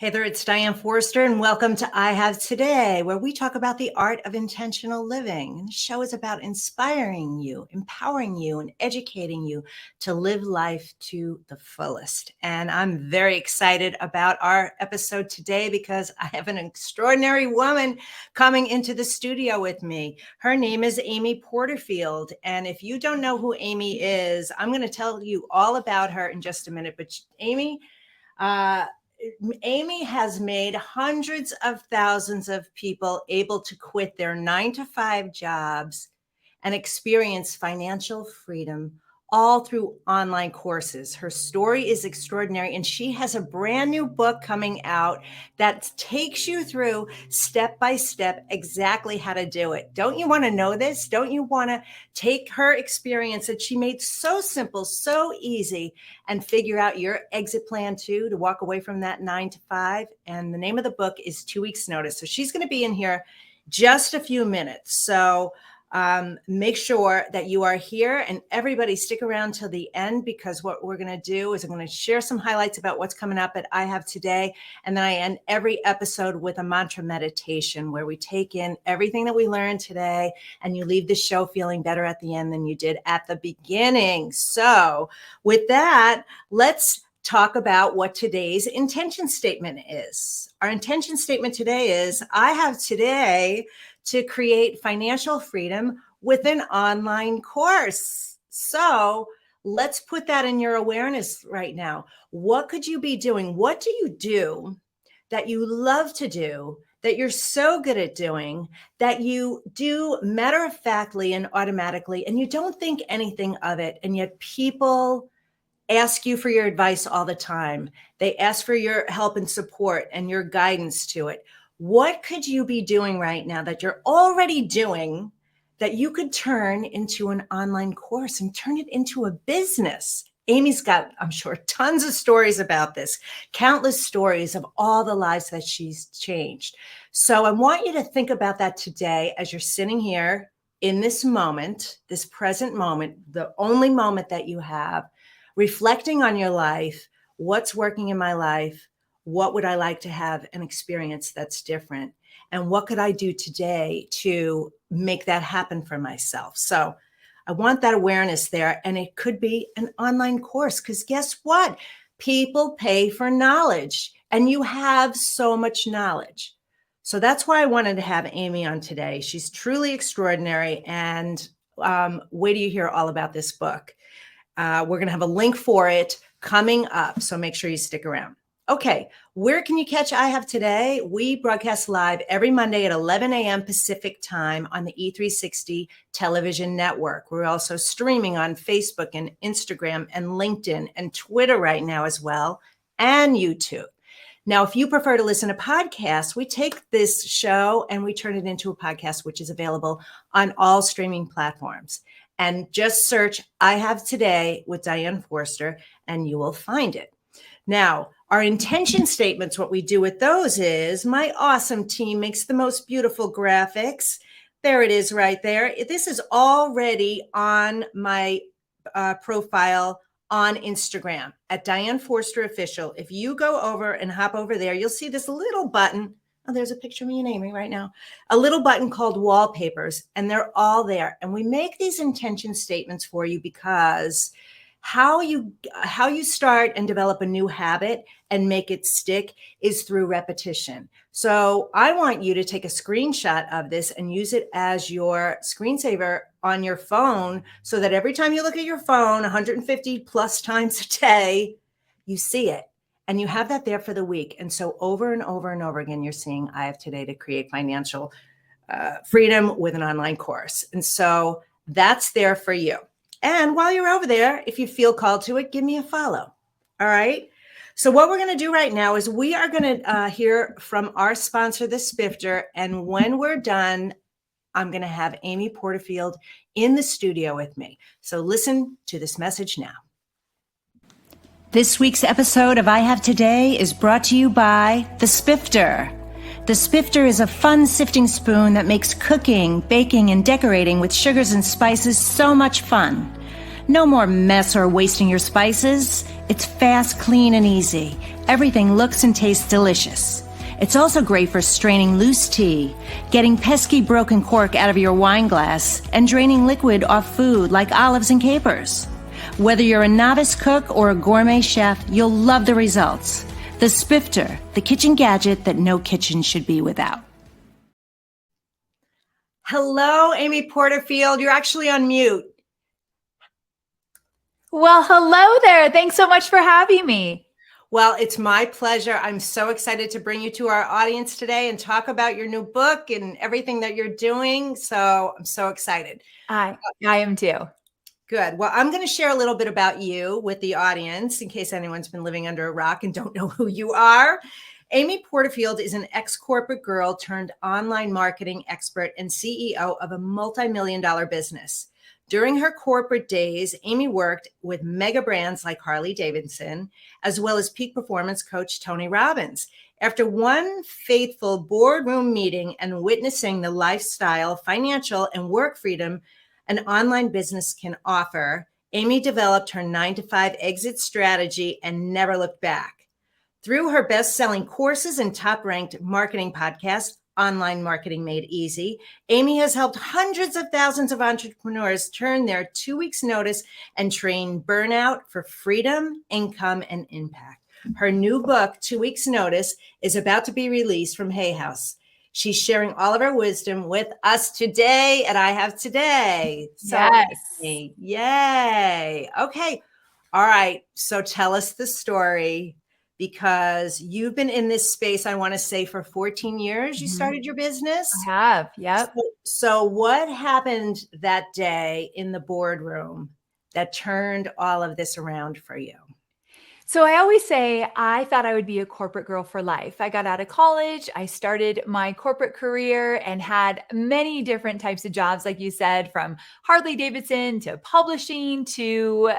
Hey there, it's Diane Forrester, and welcome to I Have Today, where we talk about the art of intentional living. And the show is about inspiring you, empowering you, and educating you to live life to the fullest. And I'm very excited about our episode today because I have an extraordinary woman coming into the studio with me. Her name is Amy Porterfield. And if you don't know who Amy is, I'm going to tell you all about her in just a minute. But Amy has made hundreds of thousands of people able to quit their 9-to-5 jobs and experience financial freedom all through online courses. Her story is extraordinary, and she has a brand new book coming out that takes you through step by step exactly how to do it. Don't you want to know this? Don't you want to take her experience that she made so simple, so easy, and figure out your exit plan too, to walk away from that 9-to-5? And the name of the book is 2 Weeks Notice. So she's going to be in here just a few minutes. So make sure that you are here, and everybody stick around till the end, because what we're going to do is I'm going to share some highlights about what's coming up at I Have Today. And then I end every episode with a mantra meditation where we take in everything that we learned today, and you leave the show feeling better at the end than you did at the beginning. So with that, let's talk about what today's intention statement is. Our intention statement today is I have today to create financial freedom with an online course. So let's put that in your awareness right now. What could you be doing? What do you do that you love to do, that you're so good at doing, that you do matter-of-factly and automatically, and you don't think anything of it, and yet people ask you for your advice all the time. They ask for your help and support and your guidance to it. What could you be doing right now that you're already doing that you could turn into an online course and turn it into a business? Amy's got, I'm sure, tons of stories about this, countless stories of all the lives that she's changed. So I want you to think about that today as you're sitting here in this moment, this present moment, the only moment that you have, reflecting on your life. What's working in my life? What would I like to have an experience that's different? And what could I do today to make that happen for myself? So I want that awareness there. And it could be an online course, because guess what? People pay for knowledge, and you have so much knowledge. So that's why I wanted to have Amy on today. She's truly extraordinary. And wait till you hear all about this book. We're going to have a link for it coming up. So make sure you stick around. Okay, where can you catch I Have Today? We broadcast live every Monday at 11 a.m. Pacific time on the E360 television network. We're also streaming on Facebook and Instagram and LinkedIn and Twitter right now as well, and YouTube. Now, if you prefer to listen to podcasts, we take this show and we turn it into a podcast, which is available on all streaming platforms. And just search I Have Today with Diane Forrester, and you will find it. Now, our intention statements, what we do with those is my awesome team makes the most beautiful graphics. There it is right there. This is already on my profile on Instagram at Diane Forrester Official. If you go over and hop over there, you'll see this little button. Oh, there's a picture of me and Amy right now. A little button called wallpapers, and they're all there. And we make these intention statements for you because how you start and develop a new habit and make it stick is through repetition. So I want you to take a screenshot of this and use it as your screensaver on your phone, so that every time you look at your phone 150 plus times a day, you see it. And you have that there for the week. And so over and over and over again, you're seeing I Have Today to create financial freedom with an online course. And so that's there for you. And while you're over there, if you feel called to it, give me a follow. All right. So what we're going to do right now is we are going to hear from our sponsor, the Spifter. And when we're done, I'm going to have Amy Porterfield in the studio with me. So listen to this message now. This week's episode of I Have Today is brought to you by the Spifter. The Spifter is a fun sifting spoon that makes cooking, baking, and decorating with sugars and spices so much fun. No more mess or wasting your spices. It's fast, clean, and easy. Everything looks and tastes delicious. It's also great for straining loose tea, getting pesky broken cork out of your wine glass, and draining liquid off food like olives and capers. Whether you're a novice cook or a gourmet chef, you'll love the results. The Spifter, the kitchen gadget that no kitchen should be without. Hello, Amy Porterfield. You're actually on mute. Well, hello there. Thanks so much for having me. Well, it's my pleasure. I'm so excited to bring you to our audience today and talk about your new book and everything that you're doing. So I'm so excited. I am too. Good. Well, I'm going to share a little bit about you with the audience in case anyone's been living under a rock and don't know who you are. Amy Porterfield is an ex-corporate girl turned online marketing expert and CEO of a multi-million-dollar business. During her corporate days, Amy worked with mega brands like Harley-Davidson, as well as peak performance coach Tony Robbins. After one fateful boardroom meeting and witnessing the lifestyle, financial, and work freedom an online business can offer, Amy developed her 9-to-5 exit strategy and never looked back. Through her best-selling courses and top-ranked marketing podcast, Online Marketing Made Easy, Amy has helped hundreds of thousands of entrepreneurs turn their 2 weeks notice and train burnout for freedom, income, and impact. Her new book, 2 Weeks Notice, is about to be released from Hay House. She's sharing all of her wisdom with us today at I Have Today. So, yes. Yay. Okay. All right. So tell us the story. Because you've been in this space, I want to say, for 14 years. You started your business? I have, yep. So what happened that day in the boardroom that turned all of this around for you? So I always say I thought I would be a corporate girl for life. I got out of college, I started my corporate career and had many different types of jobs, like you said, from Harley-Davidson to publishing to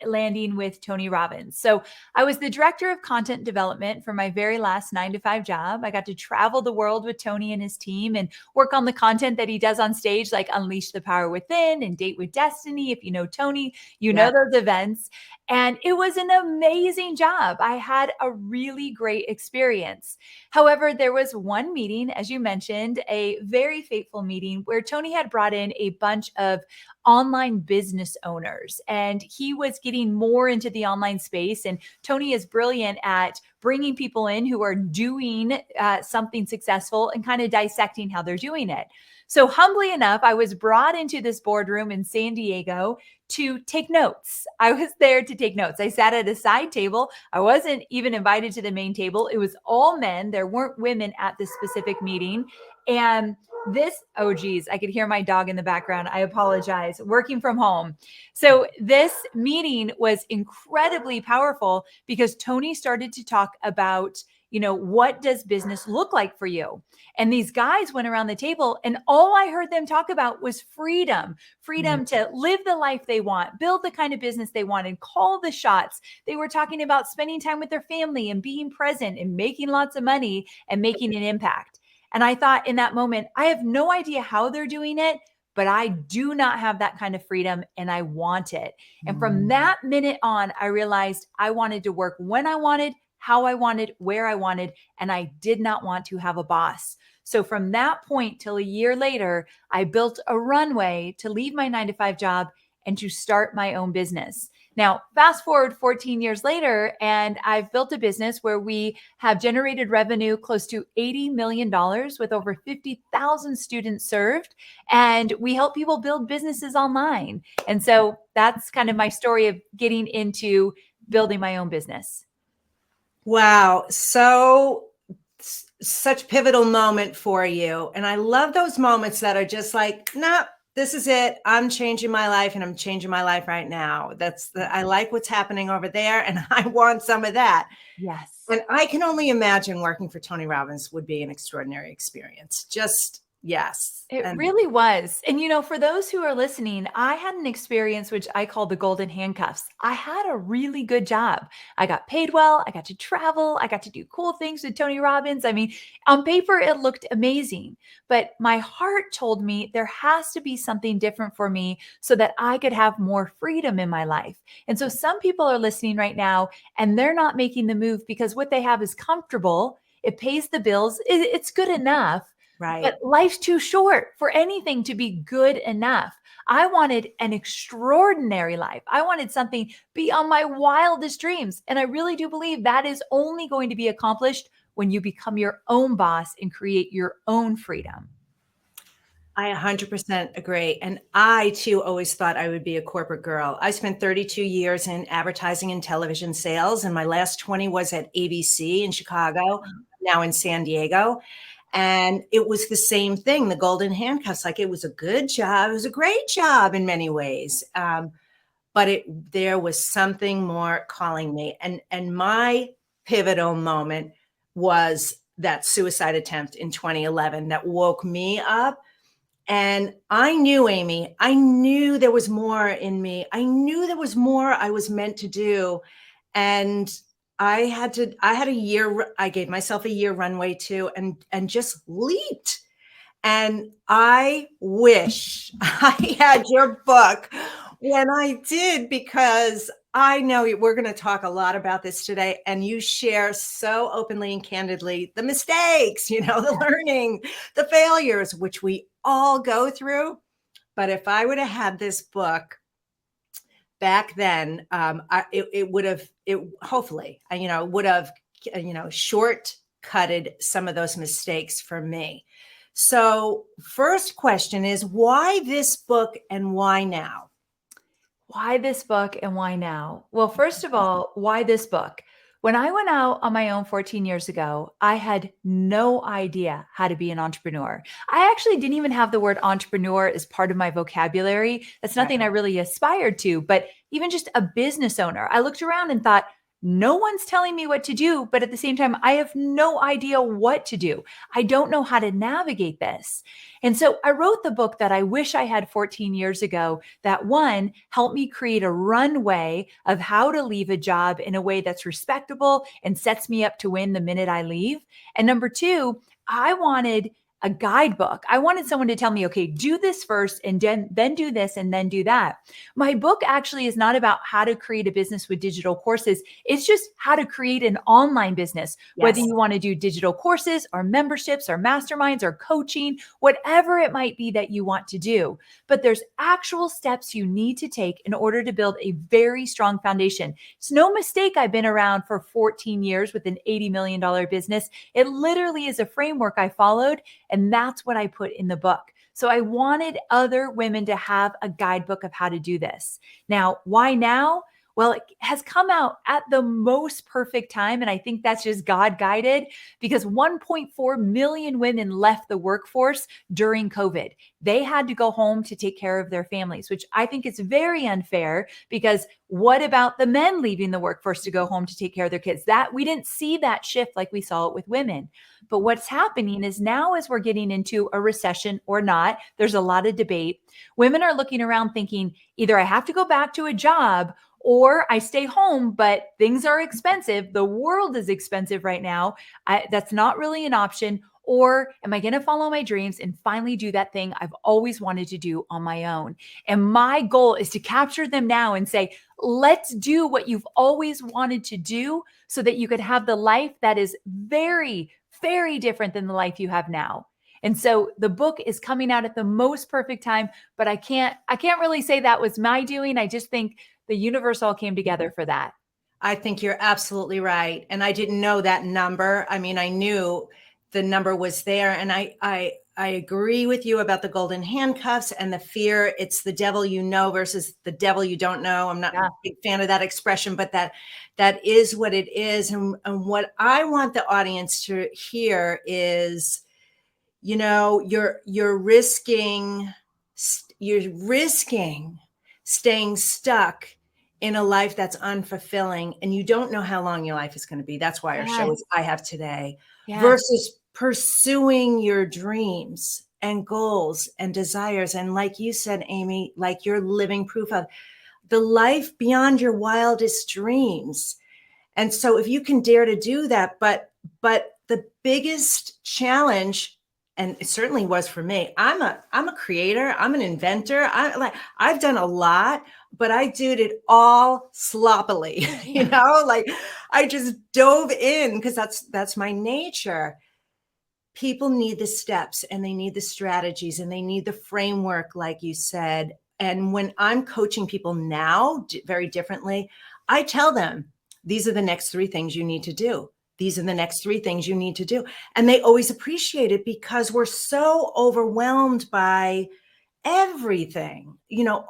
landing with Tony Robbins. So I was the director of content development for my very last 9-to-5 job. I got to travel the world with Tony and his team and work on the content that he does on stage, like Unleash the Power Within and Date with Destiny. If you know Tony, you know those events. And it was an amazing job. I had a really great experience. However, there was one meeting, as you mentioned, a very fateful meeting where Tony had brought in a bunch of online business owners, and he was getting more into the online space. And Tony is brilliant at bringing people in who are doing something successful and kind of dissecting how they're doing it. So humbly enough, I was brought into this boardroom in San Diego to take notes. I was there to take notes. I sat at a side table. I wasn't even invited to the main table. It was all men. There weren't women at this specific meeting. And this, oh geez, I could hear my dog in the background. I apologize. Working from home. So this meeting was incredibly powerful because Tony started to talk about, what does business look like for you? And these guys went around the table and all I heard them talk about was freedom to live the life they want, build the kind of business they want, and call the shots. They were talking about spending time with their family and being present and making lots of money and making an impact. And I thought in that moment, I have no idea how they're doing it, but I do not have that kind of freedom and I want it. And from that minute on, I realized I wanted to work when I wanted, how I wanted, where I wanted, and I did not want to have a boss. So from that point till a year later, I built a runway to leave my 9-to-5 job and to start my own business. Now, fast forward 14 years later, and I've built a business where we have generated revenue close to $80 million with over 50,000 students served. And we help people build businesses online. And so that's kind of my story of getting into building my own business. Wow. So such pivotal moment for you. And I love those moments that are just like, nah, this is it. I'm changing my life and I'm changing my life right now. I like what's happening over there and I want some of that. Yes. And I can only imagine working for Tony Robbins would be an extraordinary experience. Just Yes. It And really was. And, for those who are listening, I had an experience which I call the golden handcuffs. I had a really good job. I got paid well. I got to travel. I got to do cool things with Tony Robbins. I mean, on paper, it looked amazing. But my heart told me there has to be something different for me so that I could have more freedom in my life. And so some people are listening right now and they're not making the move because what they have is comfortable. It pays the bills. It's good enough, but right. life's too short for anything to be good enough. I wanted an extraordinary life. I wanted something beyond my wildest dreams. And I really do believe that is only going to be accomplished when you become your own boss and create your own freedom. I 100% agree. And I too always thought I would be a corporate girl. I spent 32 years in advertising and television sales, and my last 20 was at ABC in Chicago, now in San Diego. And it was the same thing, the golden handcuffs. Like, it was a good job. It was a great job in many ways. But there was something more calling me. And my pivotal moment was that suicide attempt in 2011 that woke me up. And I knew, Amy, I knew there was more in me. I knew there was more I was meant to do. And I had a year, I gave myself a year runway too, and just leaped. And I wish I had your book when I did, because I know we're going to talk a lot about this today. And you share so openly and candidly the mistakes, the learning, the failures, which we all go through. But if I would have had this book back then, it would have, hopefully, would have, shortcutted some of those mistakes for me. So, first question is, why this book and why now? Why this book and why now? Well, first of all, why this book? When I went out on my own 14 years ago, I had no idea how to be an entrepreneur. I actually didn't even have the word entrepreneur as part of my vocabulary. That's Right. nothing I really aspired to, but even just a business owner. I looked around and thought, no one's telling me what to do, but at the same time, I have no idea what to do. I don't know how to navigate this. And so I wrote the book that I wish I had 14 years ago, that one helped me create a runway of how to leave a job in a way that's respectable and sets me up to win the minute I leave. And number two, I wanted a guidebook. I wanted someone to tell me, okay, do this first and then do this and then do that. My book actually is not about how to create a business with digital courses. It's just how to create an online business, whether Yes. you want to do digital courses or memberships or masterminds or coaching, whatever it might be that you want to do. But there's actual steps you need to take in order to build a very strong foundation. It's no mistake I've been around for 14 years with an $80 million business. It literally is a framework I followed, and that's what I put in the book. So I wanted other women to have a guidebook of how to do this. Now, why now? Well, it has come out at the most perfect time. And I think that's just God guided, because 1.4 million women left the workforce during COVID. They had to go home to take care of their families, which I think is very unfair, because what about the men leaving the workforce to go home to take care of their kids? That we didn't see that shift like we saw it with women. But what's happening is now, as we're getting into a recession or not, there's a lot of debate. Women are looking around thinking, either I have to go back to a job or I stay home, but things are expensive. The world is expensive right now. That's not really an option. Or am I going to follow my dreams and finally do that thing I've always wanted to do on my own? And my goal is to capture them now and say, let's do what you've always wanted to do so that you could have the life that is very, very different than the life you have now. And so the book is coming out at the most perfect time, but I can't really say that was my doing. I just think the universe all came together for that. I think you're absolutely right. And I didn't know that number. I mean, I knew the number was there. And I agree with you about the golden handcuffs and the fear. It's the devil you know versus the devil you don't know. I'm not Yeah. a big fan of that expression, but that is what it is. And what I want the audience to hear is, you're risking staying stuck in a life that's unfulfilling, and you don't know how long your life is going to be. That's why our show Yes. is I Have Today, Yes. versus pursuing your dreams and goals and desires. And like you said, Amy, like you're living proof of the life beyond your wildest dreams. And so if you can dare to do that, but the biggest challenge, and it certainly was for me, I'm a creator, I'm an inventor. I've done a lot, but I did it all sloppily, like I just dove in because that's my nature. People need the steps and they need the strategies and they need the framework, like you said. And when I'm coaching people now very differently, I tell them, these are the next 3 things you need to do. These are the next 3 things you need to do. And they always appreciate it because we're so overwhelmed by everything,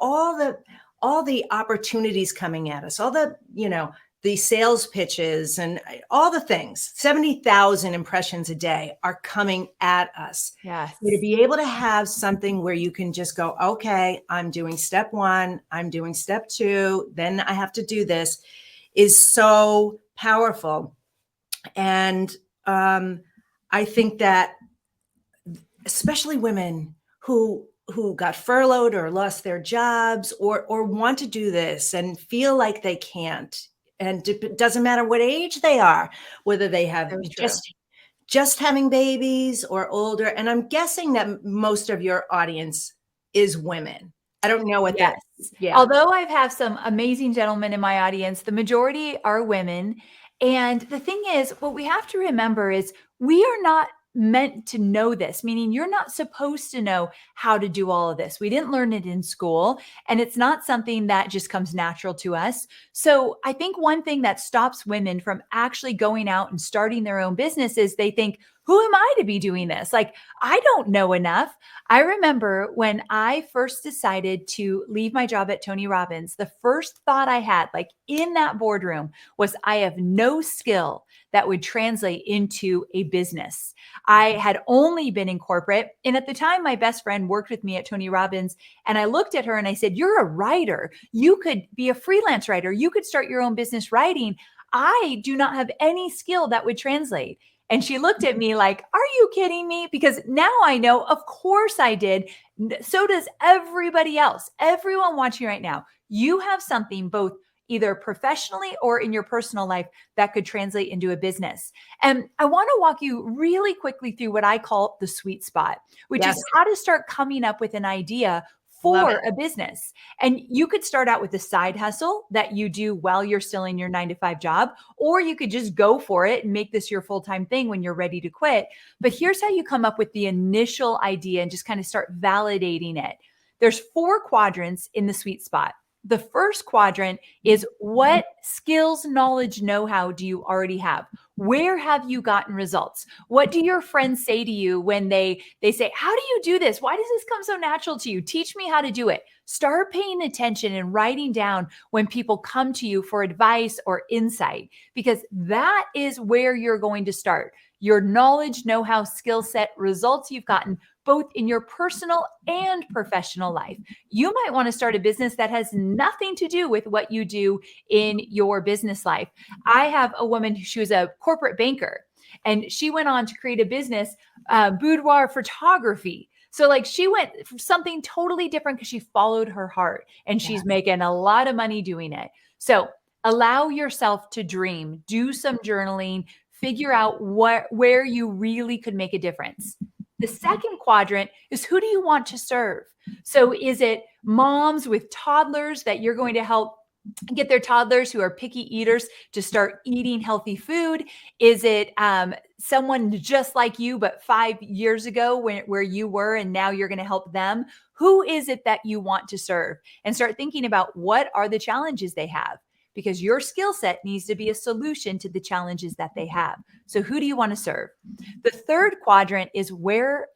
all the opportunities coming at us, all the sales pitches and all the things. 70,000 impressions a day are coming at us. Yes. So to be able to have something where you can just go, okay, I'm doing step 1, I'm doing step 2, then I have to do this, is so powerful. And I think that especially women who got furloughed or lost their jobs or want to do this and feel like they can't, and it doesn't matter what age they are, whether they have So true. just having babies or older. And I'm guessing that most of your audience is women. I don't know what that. Yes. Yeah. Although I have some amazing gentlemen in my audience, the majority are women. And the thing is, what we have to remember is we are not meant to know this, meaning you're not supposed to know how to do all of this. We didn't learn it in school, and it's not something that just comes natural to us. So I think one thing that stops women from actually going out and starting their own business is they think, who am I to be doing this? Like, I don't know enough. I remember when I first decided to leave my job at Tony Robbins, the first thought I had, like in that boardroom, was I have no skill that would translate into a business. I had only been in corporate. And at the time, my best friend worked with me at Tony Robbins. And I looked at her and I said, you're a writer. You could be a freelance writer. You could start your own business writing. I do not have any skill that would translate. And she looked at me like, are you kidding me? Because now I know, of course I did. So does everybody else. Everyone watching right now, you have something both either professionally or in your personal life that could translate into a business. And I want to walk you really quickly through what I call the sweet spot, which Yes. is how to start coming up with an idea Love for it. a business. And you could start out with a side hustle that you do while you're still in your 9-to-5 job, or you could just go for it and make this your full-time thing when you're ready to quit. But here's how you come up with the initial idea and just kind of start validating it. There's 4 quadrants in the sweet spot. The first quadrant is what skills, knowledge, know-how do you already have? Where have you gotten results? What do your friends say to you when they say, how do you do this? Why does this come so natural to you? Teach me how to do it. Start paying attention and writing down when people come to you for advice or insight, because that is where you're going to start. Your knowledge, know-how, skill set, results you've gotten both in your personal and professional life. You might want to start a business that has nothing to do with what you do in your business life. I have a woman, she was a corporate banker, and she went on to create a business, boudoir photography. So like she went for something totally different because she followed her heart, and she's making a lot of money doing it. So allow yourself to dream, do some journaling, figure out where you really could make a difference. The second quadrant is, who do you want to serve? So is it moms with toddlers that you're going to help get their toddlers who are picky eaters to start eating healthy food? Is it someone just like you, but 5 years ago where you were, and now you're going to help them? Who is it that you want to serve? And start thinking about what are the challenges they have, because your skill set needs to be a solution to the challenges that they have. So who do you want to serve? The third quadrant is where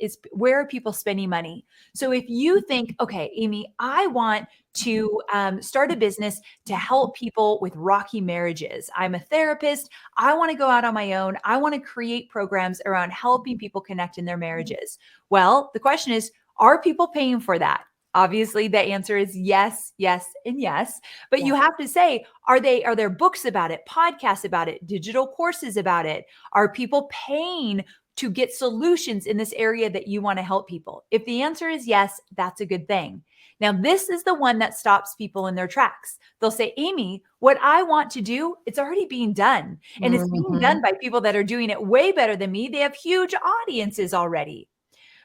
are people spending money? So if you think, okay, Amy, I want to start a business to help people with rocky marriages. I'm a therapist. I want to go out on my own. I want to create programs around helping people connect in their marriages. Well, the question is, are people paying for that? Obviously, the answer is yes, yes, and yes. But you have to say, are there books about it, podcasts about it, digital courses about it? Are people paying to get solutions in this area that you want to help people? If the answer is yes, that's a good thing. Now, this is the one that stops people in their tracks. They'll say, Amy, what I want to do, it's already being done. And it's being done by people that are doing it way better than me. They have huge audiences already.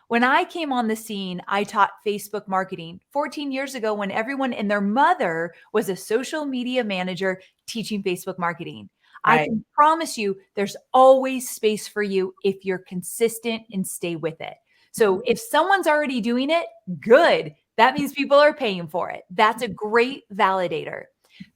When I came on the scene, I taught Facebook marketing 14 years ago when everyone and their mother was a social media manager teaching Facebook marketing. I Right. can promise you there's always space for you if you're consistent and stay with it. So if someone's already doing it, good. That means people are paying for it. That's a great validator.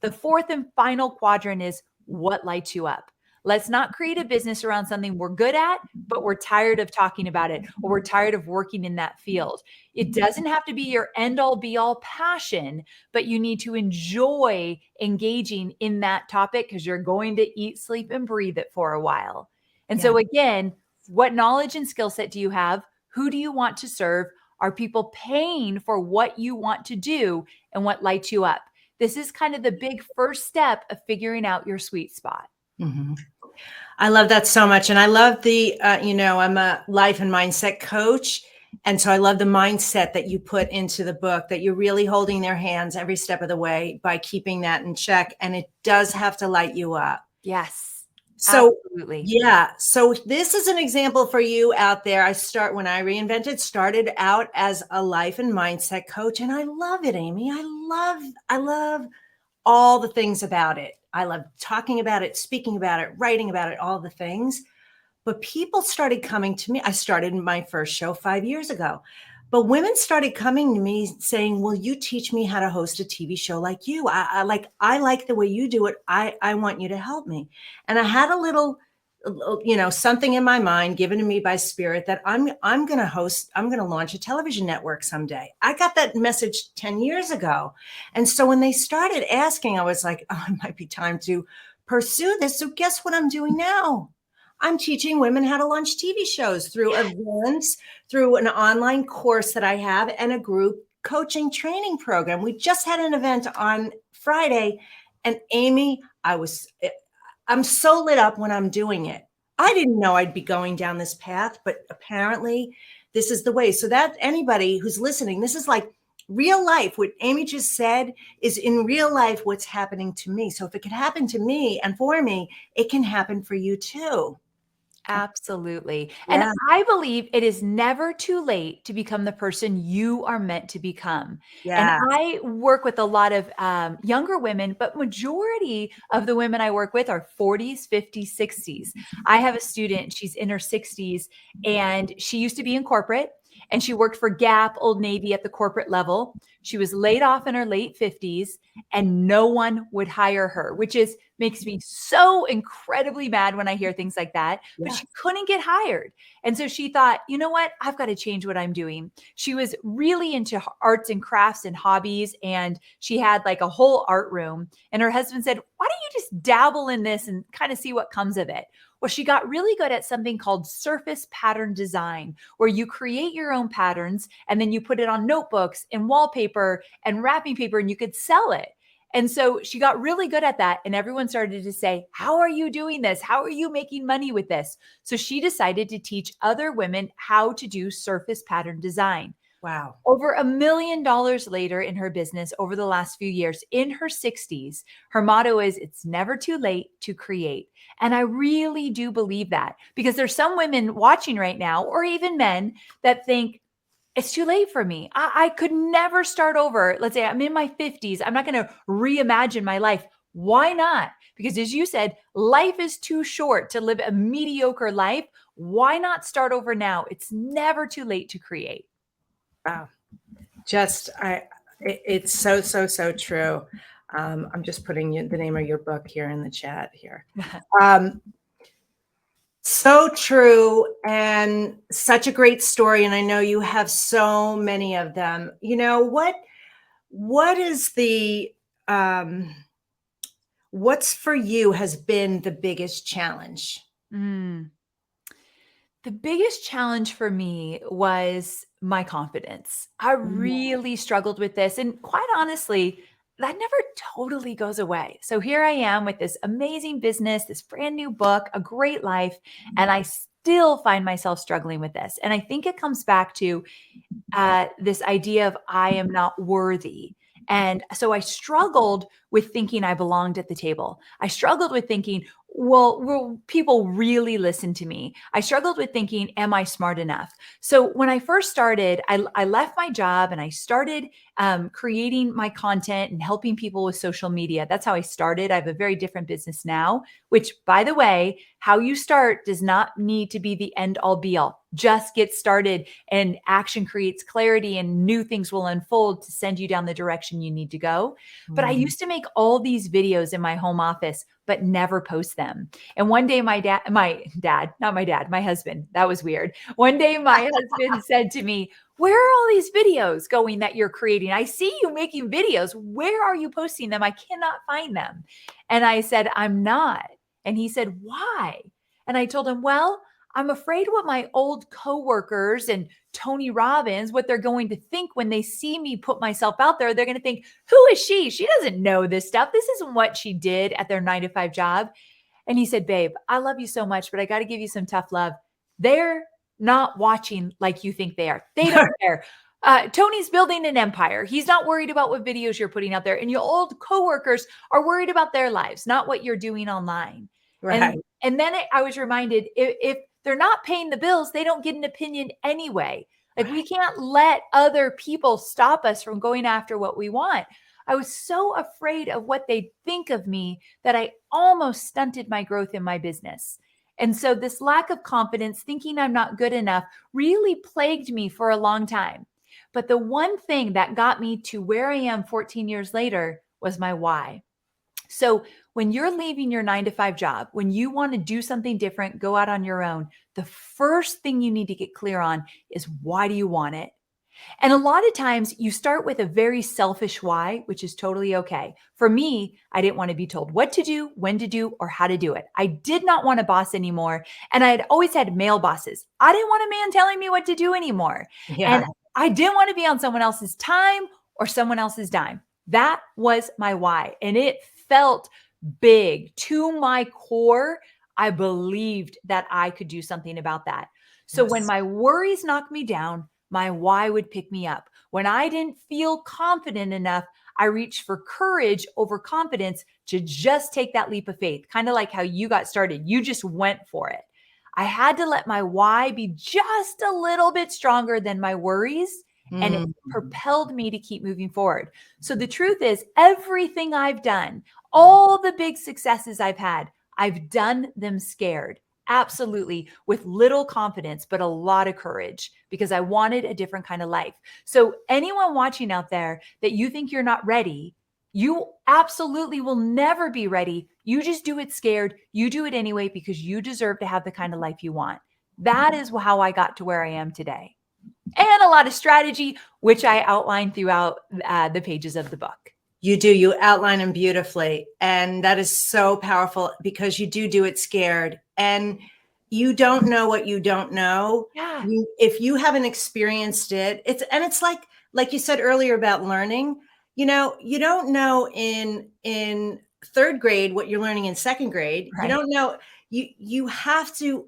The fourth and final quadrant is what lights you up. Let's not create a business around something we're good at, but we're tired of talking about it, or we're tired of working in that field. It doesn't have to be your end all be all passion, but you need to enjoy engaging in that topic because you're going to eat, sleep, and breathe it for a while. And so, again, what knowledge and skill set do you have? Who do you want to serve? Are people paying for what you want to do, and what lights you up? This is kind of the big first step of figuring out your sweet spot. Mhm. I love that so much. And I love I'm a life and mindset coach. And so I love the mindset that you put into the book, that you're really holding their hands every step of the way by keeping that in check. And it does have to light you up. Yes, So, absolutely. yeah. So this is an example for you out there. When I reinvented, started out as a life and mindset coach. And I love it, Amy. I love all the things about it. I love talking about it, speaking about it, writing about it, all the things. But people started coming to me. I started my first show 5 years ago. But women started coming to me saying, will you teach me how to host a TV show like you? I like the way you do it. I want you to help me. And I had a little, something in my mind given to me by spirit that I'm going to launch a television network someday. I got that message 10 years ago. And so when they started asking, I was like, oh, it might be time to pursue this. So guess what I'm doing now? I'm teaching women how to launch TV shows through events, through an online course that I have, and a group coaching training program. We just had an event on Friday, and Amy, I'm so lit up when I'm doing it. I didn't know I'd be going down this path, but apparently this is the way. So that anybody who's listening, this is like real life. What Amy just said is in real life what's happening to me. So if it can happen to me and for me, it can happen for you too. Absolutely. And Yeah. I believe it is never too late to become the person you are meant to become. And Yeah. I work with a lot of younger women, but majority of the women I work with are 40s, 50s, 60s. I have a student, she's in her 60s, and she used to be in corporate, and she worked for Gap, Old Navy at the corporate level. She was laid off in her late 50s, and no one would hire her, which makes me so incredibly mad when I hear things like that. But Yeah. she couldn't get hired. And so she thought, you know what? I've got to change what I'm doing. She was really into arts and crafts and hobbies. And she had like a whole art room. And her husband said, why don't you just dabble in this and kind of see what comes of it? Well, she got really good at something called surface pattern design, where you create your own patterns and then you put it on notebooks and wallpaper and wrapping paper, and you could sell it. And so she got really good at that. And everyone started to say, how are you doing this? How are you making money with this? So she decided to teach other women how to do surface pattern design. Wow. Over $1 million later in her business over the last few years, in her 60s, her motto is, it's never too late to create. And I really do believe that, because there's some women watching right now, or even men, that think, it's too late for me. I could never start over. Let's say I'm in my 50s. I'm not going to reimagine my life. Why not? Because as you said, life is too short to live a mediocre life. Why not start over now? It's never too late to create. Wow. It's so true. I'm just putting the name of your book here in the chat here. So true, and such a great story. And I know you have so many of them. What is what's for you has been the biggest challenge? Mm. The biggest challenge for me was my confidence. I really struggled with this. And quite honestly, that never totally goes away. So here I am with this amazing business, this brand new book, a great life, and I still find myself struggling with this. And I think it comes back to this idea of I am not worthy. And so I struggled with thinking I belonged at the table. I struggled with thinking, well, will people really listen to me? I struggled with thinking, am I smart enough? So when I first started, I left my job and I started creating my content and helping people with social media. That's how I started. I have a very different business now, which, by the way, how you start does not need to be the end all be all. Just get started, and action creates clarity, and new things will unfold to send you down the direction you need to go. But I used to make all these videos in my home office, but never post them. And one day my husband, that was weird. One day my husband said to me, where are all these videos going that you're creating? I see you making videos. Where are you posting them? I cannot find them. And I said, I'm not. And he said, why? And I told him, well, I'm afraid what my old coworkers and Tony Robbins, what they're going to think when they see me put myself out there, they're going to think, who is she? She doesn't know this stuff. This isn't what she did at their 9-to-5 job. And he said, babe, I love you so much, but I got to give you some tough love. They're not watching like you think they are. They don't care. Tony's building an empire. He's not worried about what videos you're putting out there. And your old coworkers are worried about their lives, not what you're doing online. Right. And then I was reminded, if they're not paying the bills, they don't get an opinion anyway. Like, we can't let other people stop us from going after what we want. I was so afraid of what they'd think of me that I almost stunted my growth in my business. And so this lack of confidence, thinking I'm not good enough, really plagued me for a long time. But the one thing that got me to where I am 14 years later was my why. So when you're leaving your 9-to-5 job, when you want to do something different, go out on your own, the first thing you need to get clear on is, why do you want it? And a lot of times you start with a very selfish why, which is totally okay. For me, I didn't want to be told what to do, when to do, or how to do it. I did not want a boss anymore. And I had always had male bosses. I didn't want a man telling me what to do anymore. Yeah. And I didn't want to be on someone else's time or someone else's dime. That was my why. And it felt big to my core. I believed that I could do something about that. So when my worries knocked me down, my why would pick me up. When I didn't feel confident enough, I reached for courage over confidence to just take that leap of faith. Kind of like how you got started. You just went for it. I had to let my why be just a little bit stronger than my worries, and it propelled me to keep moving forward. So the truth is, everything I've done, all the big successes I've had, I've done them scared. Absolutely, with little confidence, but a lot of courage, because I wanted a different kind of life. So anyone watching out there that you think you're not ready, you absolutely will never be ready. You just do it scared. You do it anyway, because you deserve to have the kind of life you want. That is how I got to where I am today. And a lot of strategy, which I outline throughout the pages of the book. You do. You outline them beautifully. And that is so powerful, because you do it scared. And you don't know what you don't know. Yeah. If you haven't experienced it, it's like you said earlier about learning, you don't know in third grade what you're learning in second grade. Right. You don't know. You have to.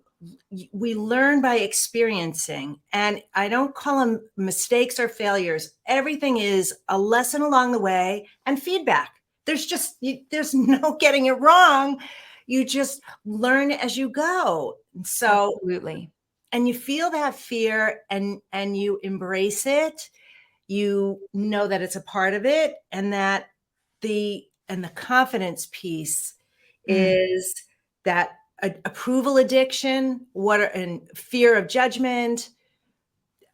We learn by experiencing, and I don't call them mistakes or failures. Everything is a lesson along the way and feedback. There's no getting it wrong. You just learn as you go. So, absolutely. and you feel that fear, and you embrace it. You know that it's a part of it, and that the confidence piece is that approval addiction, and fear of judgment,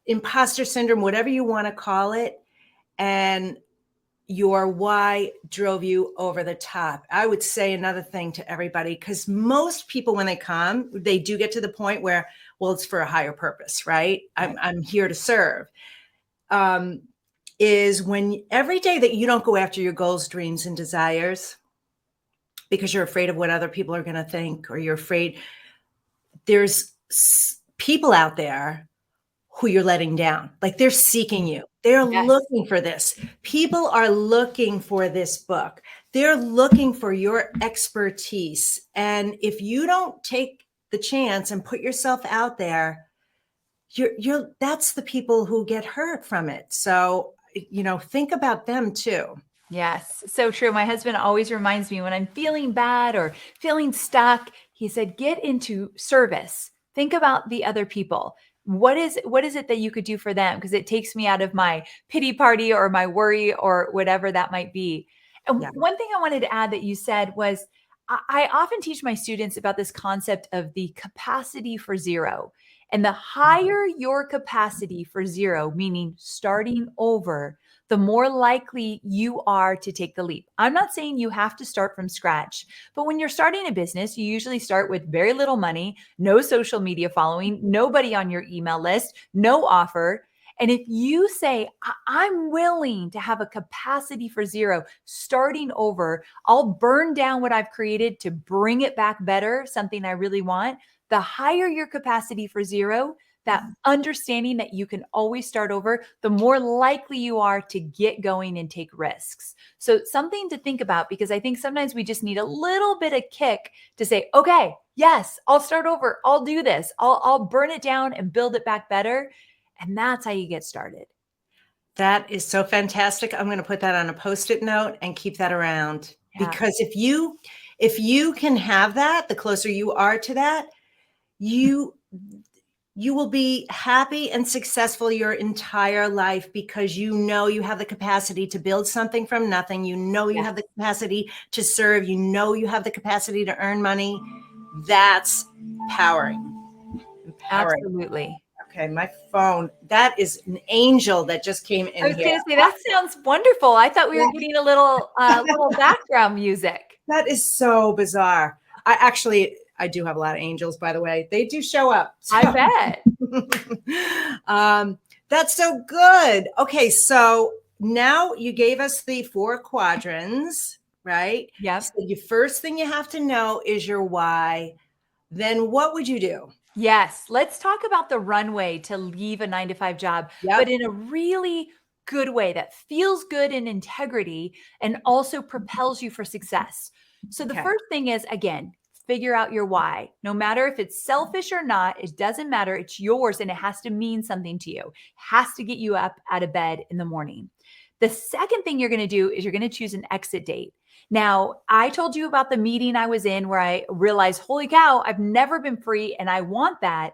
imposter syndrome, whatever you want to call it, and your why drove you over the top. I would say another thing to everybody, because most people, when they come, they do get to the point where, well, it's for a higher purpose, right? I'm here to serve. Is when every day that you don't go after your goals, dreams, and desires, because you're afraid of what other people are going to think, or you're afraid, there's people out there who you're letting down. Like, they're seeking you. They're looking for this. People are looking for this book. They're looking for your expertise. And if you don't take the chance and put yourself out there, that's the people who get hurt from it. So, think about them too. Yes, so true. My husband always reminds me when I'm feeling bad or feeling stuck, he said, get into service. Think about the other people. What is it that you could do for them? Because it takes me out of my pity party or my worry or whatever that might be. And Yeah. one thing I wanted to add that you said was I often teach my students about this concept of the capacity for zero. And the higher your capacity for zero, meaning starting over, the more likely you are to take the leap. I'm not saying you have to start from scratch, but when you're starting a business, you usually start with very little money, no social media following, nobody on your email list, no offer. And if you say, I'm willing to have a capacity for zero, starting over, I'll burn down what I've created to bring it back better, something I really want, the higher your capacity for zero, that understanding that you can always start over, the more likely you are to get going and take risks. So something to think about, because I think sometimes we just need a little bit of kick to say, okay, yes, I'll start over. I'll do this. I'll burn it down and build it back better. And that's how you get started. That is so fantastic. I'm going to put that on a Post-it note and keep that around, Yeah. because if you can have that, the closer you are to that, you will be happy and successful your entire life, because you have the capacity to build something from nothing. You Yes. have the capacity to serve. You have the capacity to earn money. That's empowering. Empowering. Absolutely. Okay, my phone. That is an angel that just came I in was here. going to say, that sounds wonderful. I thought we were getting a little background music. That is so bizarre. I do have a lot of angels, by the way. They do show up. So. I bet. That's so good. Okay, so now you gave us the 4 quadrants, right? Yep. So the first thing you have to know is your why. Then what would you do? Yes. Let's talk about the runway to leave a 9 to 5 job, but Yep. in a really good way that feels good in integrity and also propels you for success. So the Okay. first thing is, again, figure out your why. No matter if it's selfish or not, it doesn't matter. It's yours and it has to mean something to you. It has to get you up out of bed in the morning. The second thing you're going to do is you're going to choose an exit date. Now, I told you about the meeting I was in where I realized, holy cow, I've never been free and I want that.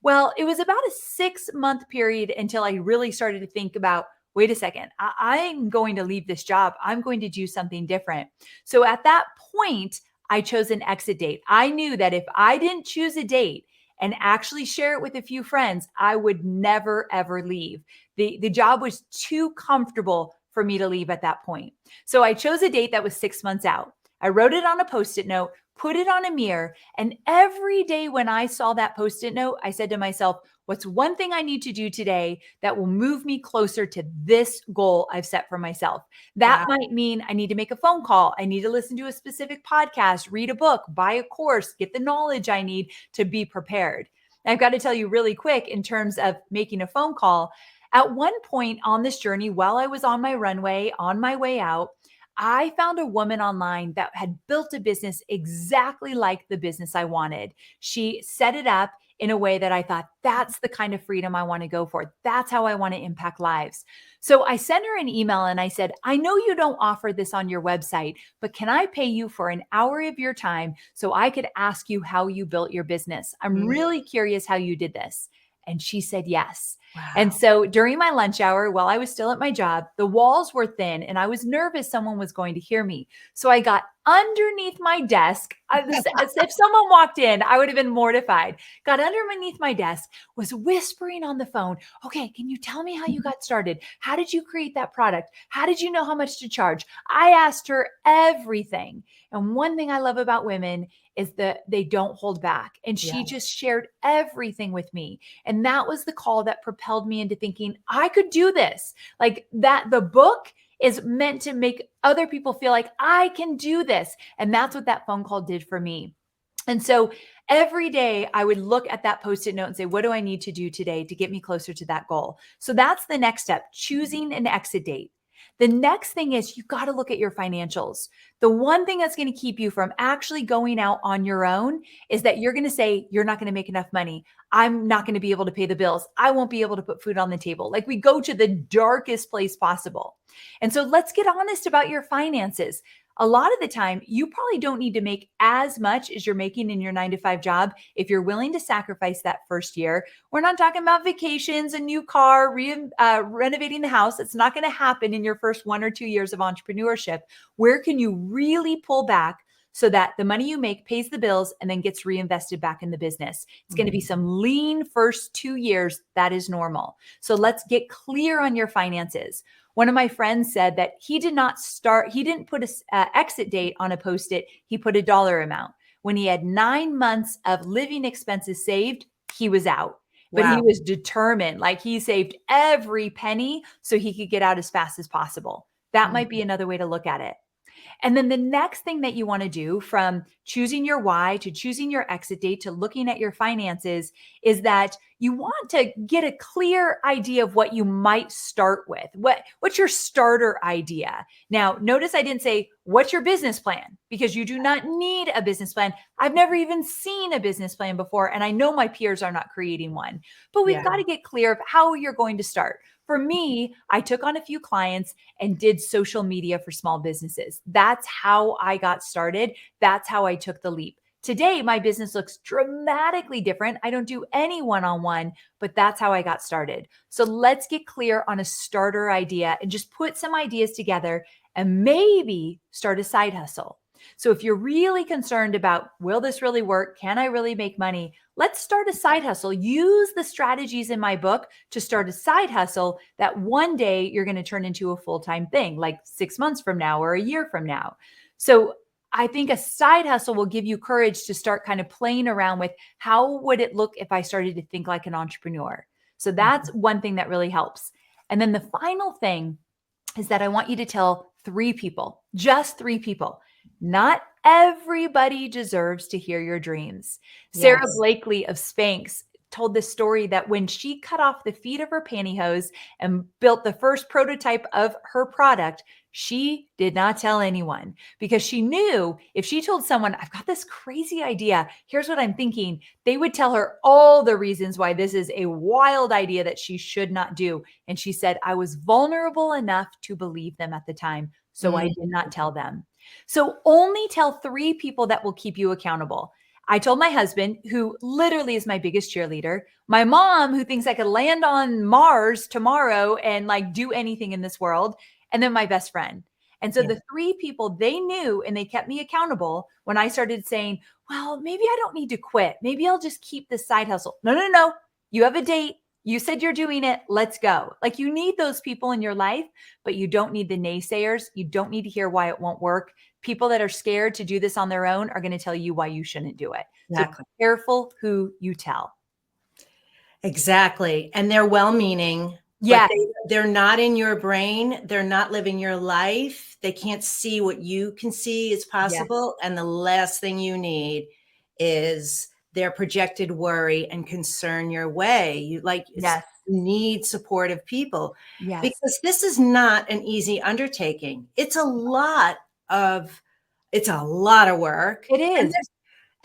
Well, it was about a 6-month period until I really started to think about, wait a second, I'm going to leave this job. I'm going to do something different. So at that point, I chose an exit date. I knew that if I didn't choose a date and actually share it with a few friends, I would never, ever leave. The job was too comfortable for me to leave at that point. So I chose a date that was 6 months out. I wrote it on a Post-it note, put it on a mirror. And every day when I saw that Post-it note, I said to myself, what's one thing I need to do today that will move me closer to this goal I've set for myself? That Wow. might mean I need to make a phone call. I need to listen to a specific podcast, read a book, buy a course, get the knowledge I need to be prepared. I've got to tell you really quick in terms of making a phone call. At one point on this journey, while I was on my runway, on my way out, I found a woman online that had built a business exactly like the business I wanted. She set it up in a way that I thought, that's the kind of freedom I want to go for. That's how I want to impact lives. So I sent her an email and I said, I know you don't offer this on your website, but can I pay you for an hour of your time so I could ask you how you built your business? I'm Mm, really curious how you did this. And she said yes. And wow. so during my lunch hour, while I was still at my job, the walls were thin and I was nervous someone was going to hear me. So I got underneath my desk. As if someone walked in, I would have been mortified. Got underneath my desk, was whispering on the phone. Okay, can you tell me how you got started? How did you create that product? How did you know how much to charge? I asked her everything. And one thing I love about women is that they don't hold back. And she Yeah. just shared everything with me. And that was the call that propelled me into thinking I could do this. Like that, the book is meant to make other people feel like I can do this. And that's what that phone call did for me. And so every day I would look at that Post-it note and say, what do I need to do today to get me closer to that goal? So that's the next step, choosing an exit date. The next thing is you got to look at your financials. The one thing that's going to keep you from actually going out on your own is that you're going to say, you're not going to make enough money. I'm not going to be able to pay the bills. I won't be able to put food on the table. Like, we go to the darkest place possible. And so let's get honest about your finances. A lot of the time, you probably don't need to make as much as you're making in your 9 to 5 job if you're willing to sacrifice that first year. We're not talking about vacations, a new car, renovating the house. It's not going to happen in your first 1 or 2 years of entrepreneurship. Where can you really pull back so that the money you make pays the bills and then gets reinvested back in the business? It's going to be some lean first 2 years. That is normal. So let's get clear on your finances. One of my friends said that he didn't put a exit date on a Post-it. He put a dollar amount. When he had 9 months of living expenses saved, he was out. But he Wow. was determined. Like, he saved every penny so he could get out as fast as possible. That might be another way to look at it. And then the next thing that you want to do, from choosing your why to choosing your exit date to looking at your finances, is that you want to get a clear idea of what you might start with. What's your starter idea? Now, notice I didn't say, what's your business plan? Because you do not need a business plan. I've never even seen a business plan before, and I know my peers are not creating one. But we've got to get clear of how you're going to start. For me, I took on a few clients and did social media for small businesses. That's how I got started. That's how I took the leap. Today, my business looks dramatically different. I don't do any one-on-one, but that's how I got started. So let's get clear on a starter idea and just put some ideas together and maybe start a side hustle. So if you're really concerned about, will this really work? Can I really make money? Let's start a side hustle. Use the strategies in my book to start a side hustle that one day you're going to turn into a full-time thing, like 6 months from now or a year from now. So I think a side hustle will give you courage to start kind of playing around with, how would it look if I started to think like an entrepreneur? So that's one thing that really helps. And then the final thing is that I want you to tell 3 people, just 3 people. Not everybody deserves to hear your dreams. Sarah Yes. Blakely of Spanx told this story that when she cut off the feet of her pantyhose and built the first prototype of her product, she did not tell anyone, because she knew if she told someone, I've got this crazy idea, here's what I'm thinking, they would tell her all the reasons why this is a wild idea that she should not do. And she said, I was vulnerable enough to believe them at the time, so I did not tell them. So only tell 3 people that will keep you accountable. I told my husband, who literally is my biggest cheerleader, my mom, who thinks I could land on Mars tomorrow and like do anything in this world, and then my best friend. And so Yeah. the 3 people, they knew and they kept me accountable when I started saying, well, maybe I don't need to quit. Maybe I'll just keep this side hustle. No. You have a date. You said you're doing it. Let's go. Like, you need those people in your life, but you don't need the naysayers. You don't need to hear why it won't work. People that are scared to do this on their own are going to tell you why you shouldn't do it. So Exactly. careful who you tell. Exactly. And they're well-meaning, but Yes. they're not in your brain. They're not living your life. They can't see what you can see is Yes. possible. And the last thing you need is their projected worry and concern your way. Yes. You need supportive people, Yes. because this is not an easy undertaking. It's a lot of work. It And is.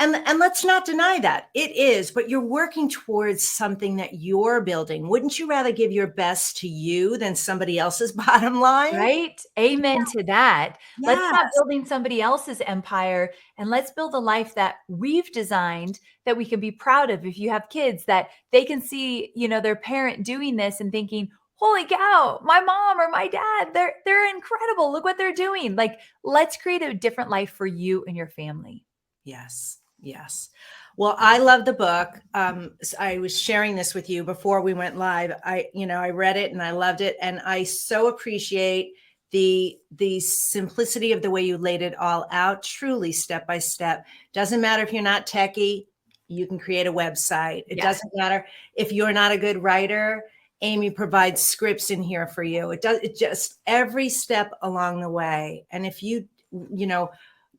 and let's not deny that it is, but you're working towards something that you're building. Wouldn't you rather give your best to you than somebody else's bottom line? Right? Amen to that. Let's stop Yes. building somebody else's empire and let's build a life that we've designed that we can be proud of. If you have kids, that they can see, their parent doing this and thinking, holy cow, my mom or my dad, they're incredible. Look what they're doing. Like, let's create a different life for you and your family. Yes. Yes. Well, I love the book. I was sharing this with you before we went live. I read it and I loved it. And I so appreciate the simplicity of the way you laid it all out, truly step by step. Doesn't matter if you're not techie, you can create a website. It Yes. doesn't matter if you're not a good writer. Amy provides scripts in here for you. It just every step along the way. And if you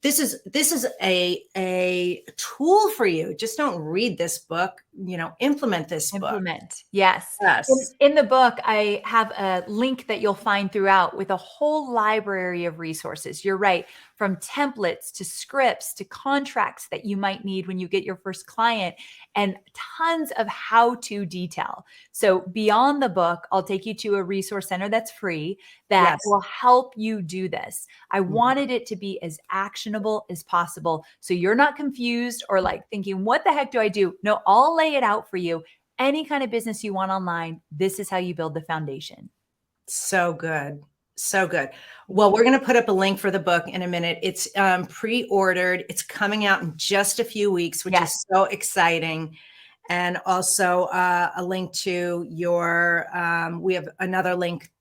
this is a tool for you. Just don't read this book, implement this book. Implement. Yes. Yes. In the book, I have a link that you'll find throughout with a whole library of resources. You're right. From templates to scripts to contracts that you might need when you get your first client, and tons of how-to detail. So beyond the book, I'll take you to a resource center that's free that Yes. will help you do this. I Mhm. wanted it to be as actionable as possible. So you're not confused or like thinking, what the heck do I do? No, I'll lay it out for you. Any kind of business you want online, this is how you build the foundation. So good. So good. Well, we're going to put up a link for the book in a minute. It's pre-ordered. It's coming out in just a few weeks, which Yes. is so exciting. And also a link to your, we have another link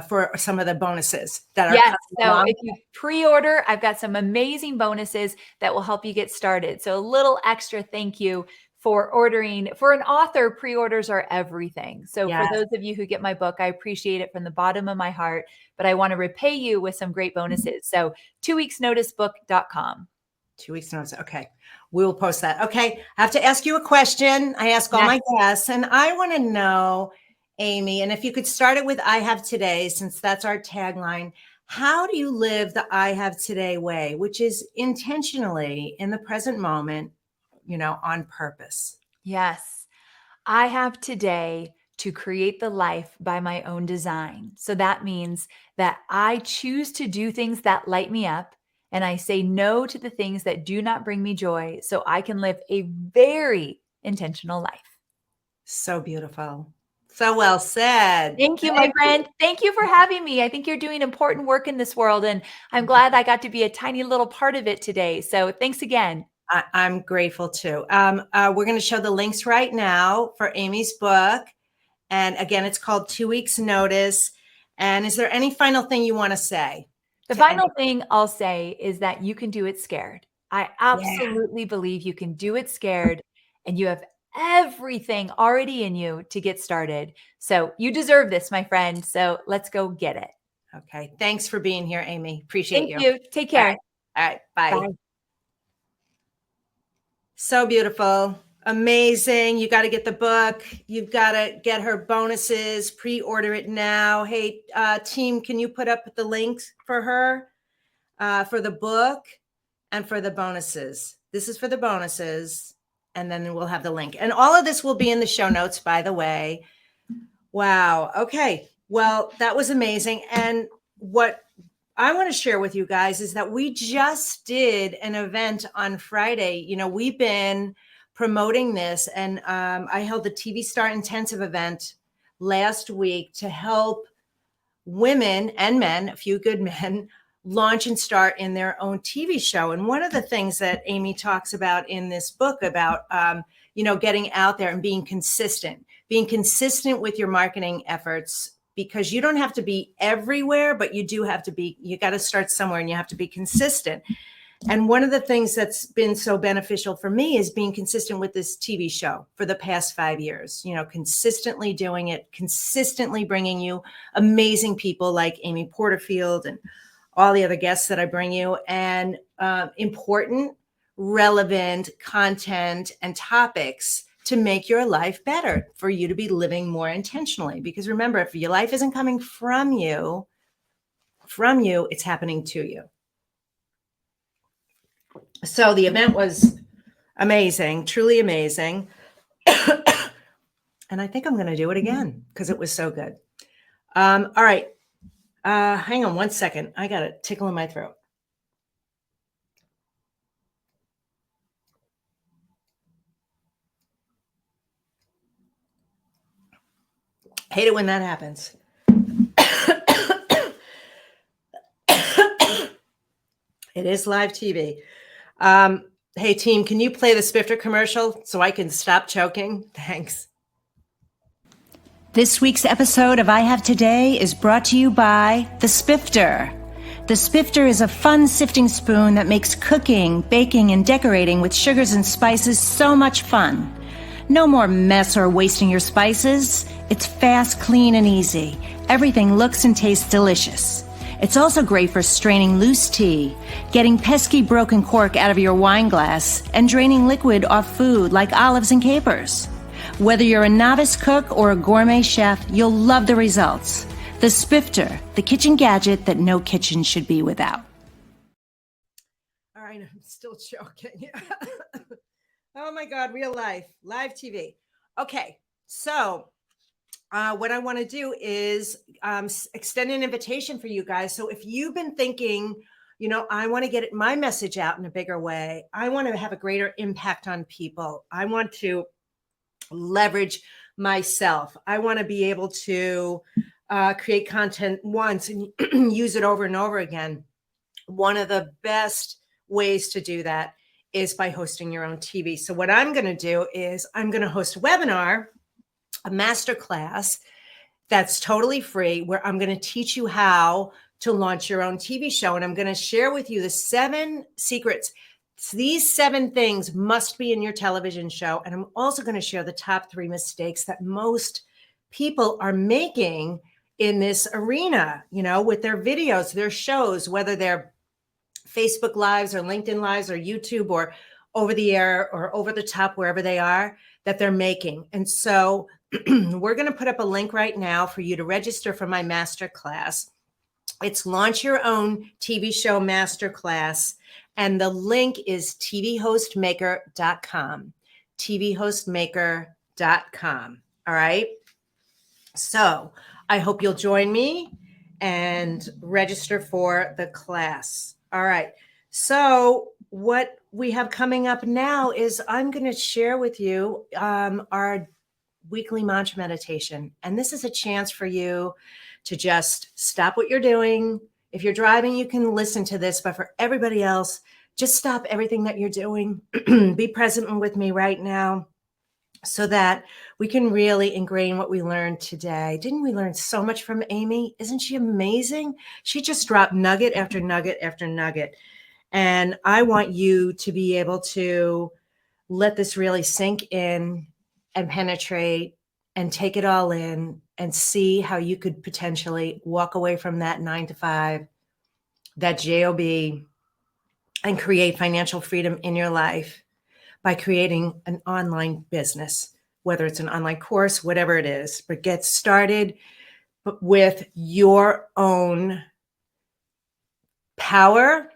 for some of the bonuses that are Yes. coming So along. if you pre-order, I've got some amazing bonuses that will help you get started. So a little extra thank you for ordering. For an author, pre-orders are everything. So for Yes. those of you who get my book, I appreciate it from the bottom of my heart, but I want to repay you with some great bonuses. So 2weeksnoticebook.com. 2 weeks notice. Okay. We will post that. Okay. I have to ask you a question. I ask all my guests, and I want to know, Amy, and if you could start it with I Have Today, since that's our tagline. How do you live the I Have Today way, which is intentionally in the present moment, on purpose? Yes. I have today to create the life by my own design. So that means that I choose to do things that light me up, and I say no to the things that do not bring me joy so I can live a very intentional life. So beautiful. So well said. Thank you, my friend. Thank you for having me. I think you're doing important work in this world, and I'm glad I got to be a tiny little part of it today. So thanks again. I'm grateful too. We're going to show the links right now for Amy's book. And again, it's called 2 Weeks Notice. And is there any final thing you want to say? The final thing I'll say is that you can do it scared. I Yeah. absolutely believe you can do it scared, and you have everything already in you to get started. So you deserve this, my friend. So let's go get it. Okay. Thanks for being here, Amy. Appreciate Thank you. you. Take All care. right. All right. Bye. Bye. So beautiful. Amazing. You got to get the book. You've got to get her bonuses, pre-order it now. Hey, team, can you put up the links for her for the book and for the bonuses? This is for the bonuses, and then we'll have the link. And all of this will be in the show notes, by the way. Wow. Okay. Well, that was amazing. And what I want to share with you guys is that we just did an event on Friday. We've been promoting this, and I held the TV Star Intensive event last week to help women and men, a few good men, launch and start in their own TV show. And one of the things that Amy talks about in this book about, getting out there and being consistent with your marketing efforts, because you don't have to be everywhere, but you got to start somewhere, and you have to be consistent. And one of the things that's been so beneficial for me is being consistent with this TV show for the past 5 years, consistently doing it, consistently bringing you amazing people like Amy Porterfield and all the other guests that I bring you, and important, relevant content and topics to make your life better, for you to be living more intentionally. Because remember, if your life isn't coming from you, it's happening to you. So the event was amazing, truly amazing. And I think I'm going to do it again because it was so good. All right. Hang on one second. I got a tickle in my throat. Hate it when that happens. It is live TV. Hey, team, can you play the Spifter commercial so I can stop choking? Thanks. This week's episode of I Have Today is brought to you by the Spifter. The Spifter is a fun sifting spoon that makes cooking, baking, and decorating with sugars and spices so much fun. No more mess or wasting your spices. It's fast, clean, and easy. Everything looks and tastes delicious. It's also great for straining loose tea, getting pesky broken cork out of your wine glass, and draining liquid off food like olives and capers. Whether you're a novice cook or a gourmet chef, you'll love the results. The Spifter, the kitchen gadget that no kitchen should be without. All right, I'm still joking. Oh my God, real life, live TV. Okay, so what I want to do is extend an invitation for you guys. So if you've been thinking, I want to get my message out in a bigger way. I want to have a greater impact on people. I want to leverage myself. I want to be able to create content once and use it over and over again. One of the best ways to do that is by hosting your own TV. So what I'm going to do is I'm going to host a webinar, a masterclass that's totally free, where I'm going to teach you how to launch your own TV show. And I'm going to share with you the 7 secrets. These 7 things must be in your television show. And I'm also going to share the top 3 mistakes that most people are making in this arena, with their videos, their shows, whether they're Facebook Lives or LinkedIn Lives or YouTube or over the air or over the top, wherever they are, that they're making. And so we're going to put up a link right now for you to register for my masterclass. It's Launch Your Own TV Show Masterclass. And the link is tvhostmaker.com. tvhostmaker.com. All right. So I hope you'll join me and register for the class. All right. So what we have coming up now is I'm going to share with you our weekly mantra meditation. And this is a chance for you to just stop what you're doing. If you're driving, you can listen to this, but for everybody else, just stop everything that you're doing. Be present with me right now so that we can really ingrain what we learned today. Didn't we learn so much from Amy? Isn't she amazing? She just dropped nugget after nugget after nugget. And I want you to be able to let this really sink in and penetrate and take it all in and see how you could potentially walk away from that 9-to-5, that job, and create financial freedom in your life by creating an online business, whether it's an online course, whatever it is. But get started with your own power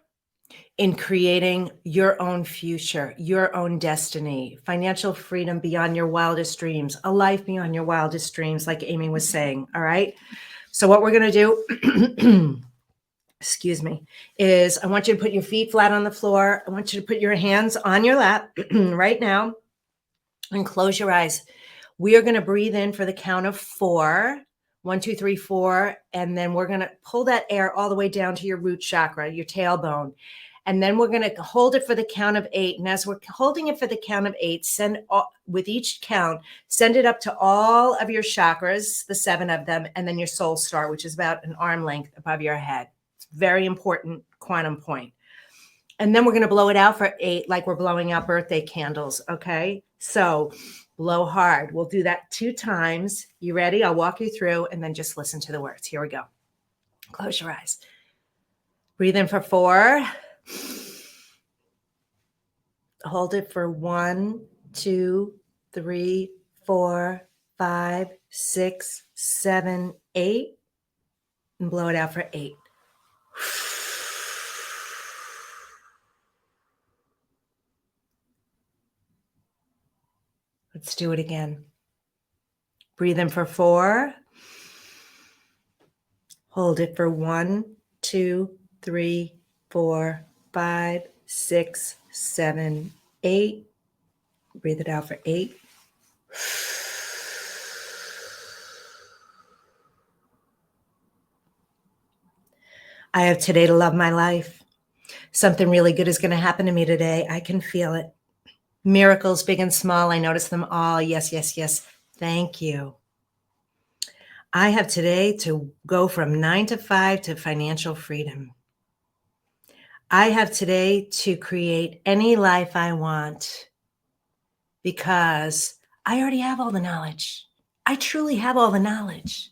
in creating your own future, your own destiny, financial freedom beyond your wildest dreams, a life beyond your wildest dreams, like Amy was saying. All right. So what we're going to do, excuse me, is I want you to put your feet flat on the floor. I want you to put your hands on your lap right now and close your eyes. We are going to breathe in for the count of 4. 1, 2, 3, 4. And then we're going to pull that air all the way down to your root chakra, your tailbone. And then we're going to hold it for the count of 8. And as we're holding it for the count of 8, with each count, send it up to all of your chakras, the 7 of them, and then your soul star, which is about an arm length above your head. It's a very important quantum point. And then we're going to blow it out for 8, like we're blowing out birthday candles. Okay. So blow hard. We'll do that 2 times. You ready? I'll walk you through and then just listen to the words. Here we go. Close your eyes. Breathe in for 4. Hold it for 1, 2, 3, 4, 5, 6, 7, 8, and blow it out for 8. Let's do it again. Breathe in for 4. Hold it for 1, 2, 3, 4, 5, 6, 7, 8. Breathe it out for 8. I have today to love my life. Something really good is going to happen to me today. I can feel it. Miracles, big and small, I notice them all. Yes, yes, yes. Thank you. I have today to go from 9-to-5 to financial freedom. I have today to create any life I want because I already have all the knowledge. I truly have all the knowledge.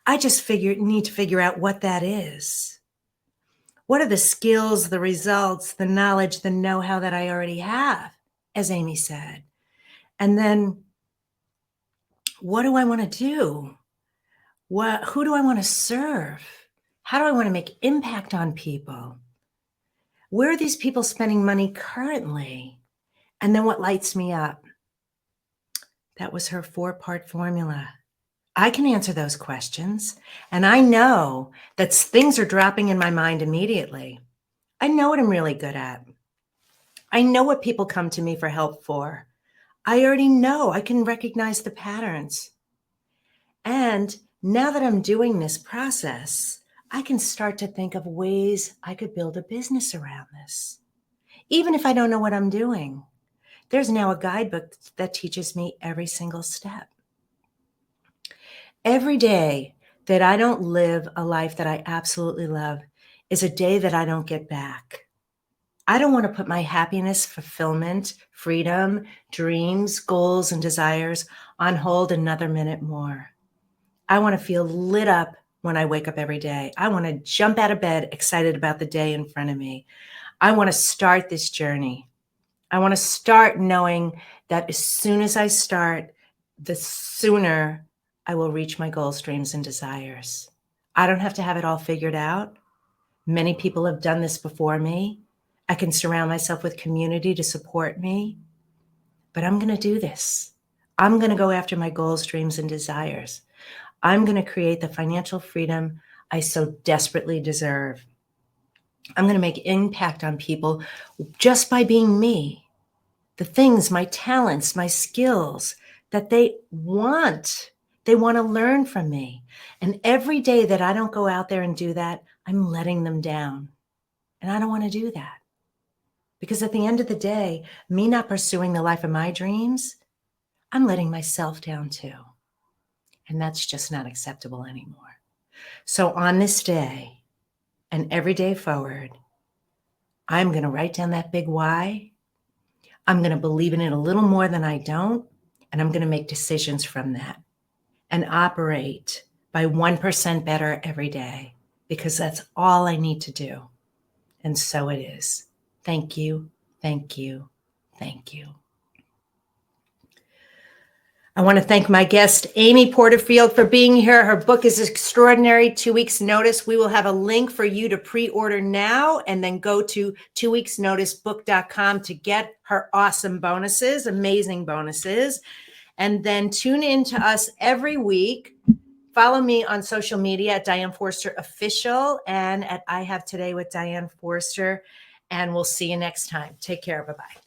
I just need to figure out what that is. What are the skills, the results, the knowledge, the know-how that I already have, as Amy said? And then what do I want to do? Who do I want to serve? How do I want to make impact on people? Where are these people spending money currently? And then what lights me up? That was her 4-part formula. I can answer those questions. And I know that things are dropping in my mind immediately. I know what I'm really good at. I know what people come to me for help for. I already know. I can recognize the patterns. And now that I'm doing this process, I can start to think of ways I could build a business around this. Even if I don't know what I'm doing, there's now a guidebook that teaches me every single step. Every day that I don't live a life that I absolutely love is a day that I don't get back. I don't want to put my happiness, fulfillment, freedom, dreams, goals, and desires on hold another minute more. I want to feel lit up when I wake up every day. I want to jump out of bed excited about the day in front of me. I want to start this journey. I want to start knowing that as soon as I start, the sooner I will reach my goals, dreams, and desires. I don't have to have it all figured out. Many people have done this before me. I can surround myself with community to support me, but I'm going to do this. I'm going to go after my goals, dreams, and desires. I'm going to create the financial freedom I so desperately deserve. I'm going to make impact on people just by being me. The things, my talents, my skills that they want to learn from me. And every day that I don't go out there and do that, I'm letting them down. And I don't want to do that. Because at the end of the day, me not pursuing the life of my dreams, I'm letting myself down too. And that's just not acceptable anymore. So on this day and every day forward, I'm going to write down that big why. I'm going to believe in it a little more than I don't. And I'm going to make decisions from that and operate by 1% better every day, because that's all I need to do. And so it is. Thank you. Thank you. Thank you. I want to thank my guest, Amy Porterfield, for being here. Her book is extraordinary, 2 weeks notice. We will have a link for you to pre-order now and then go to 2weeksnoticebook.com to get her awesome bonuses, amazing bonuses. And then tune in to us every week. Follow me on social media at Diane Forster Official and at I Have Today with Diane Forster. And we'll see you next time. Take care. Bye-bye.